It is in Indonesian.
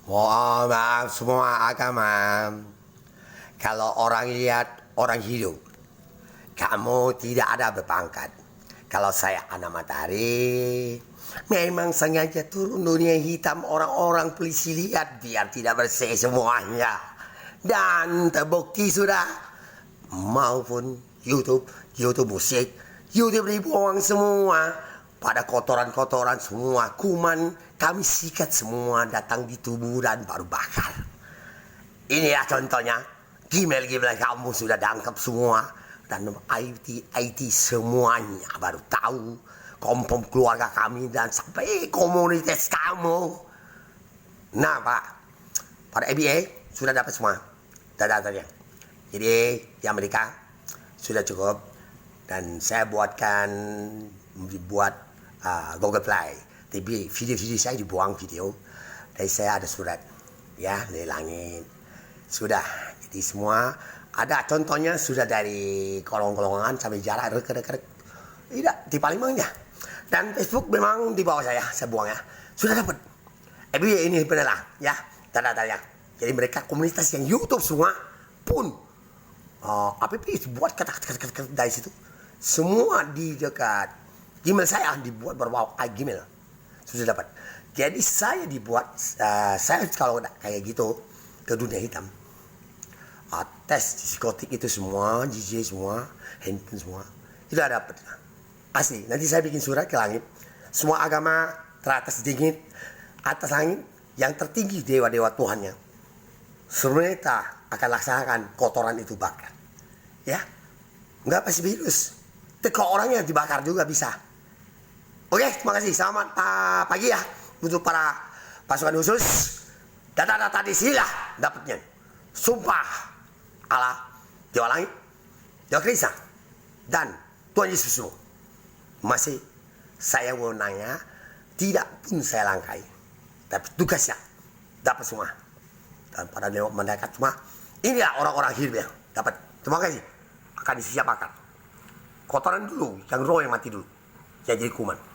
Mohon maaf semua agama. Kalau orang lihat orang hidup, kamu tidak ada berpangkat. Kalau saya anak matahari, memang sengaja turun dunia hitam orang-orang polisi lihat biar tidak bersih semuanya. Dan terbukti sudah, maupun YouTube musik, YouTube dibuang semua. Pada kotoran-kotoran semua, kuman kami sikat semua datang di tubuh dan baru bakar. Ini ya contohnya, Gmail kamu sudah tangkap semua. Dan IT semuanya baru tahu kompom keluarga kami dan sampai komunitas kamu. Nah Pak, pada ABA sudah dapat semua data-datanya. Jadi di Amerika sudah cukup dan saya dibuat Google Play. Tapi video-video saya dibuang video. Dan saya ada surat ya dari langit. Sudah. Jadi semua ada contohnya sudah dari kolong-kolongan sampai jarak dekat-dekat. Tidak di Palembangnya. Dan Facebook memang di bawah saya buang ya. Sudah dapat. Ini benar ya data-datanya. Jadi mereka komunitas yang YouTube semua pun app dibuat kata-kata dari situ. Semua di dekat Gmail saya dibuat berbawa Gmail. Sudah dapat. Jadi saya dibuat, saya kalau kayak gitu ke dunia hitam. Tes psikotik itu semua, JJ semua, handphone semua. Itu ada dapat. Asli. Nanti saya bikin surat ke langit. Semua agama teratas dingin, atas langit, yang tertinggi dewa-dewa Tuhannya. Mereka akan laksanakan kotoran itu bakar. Ya. Enggak pasti virus. Teko orangnya dibakar juga bisa. Oke, terima kasih. Selamat pagi ya untuk para pasukan khusus. Data-data di sini lah dapatnya. Sumpah Allah, Dewa Langit, Dewa Krishna, dan Tuhan Yesus. Masih saya mau nanya, tidak pun saya langkai, tapi tugasnya dapat semua. Dan pada lewat mendekat semua, inilah orang-orang hidup yang dapat. Terima kasih. Akan disiapkan. Kotoran dulu, yang roh yang mati dulu. Jadi kuman.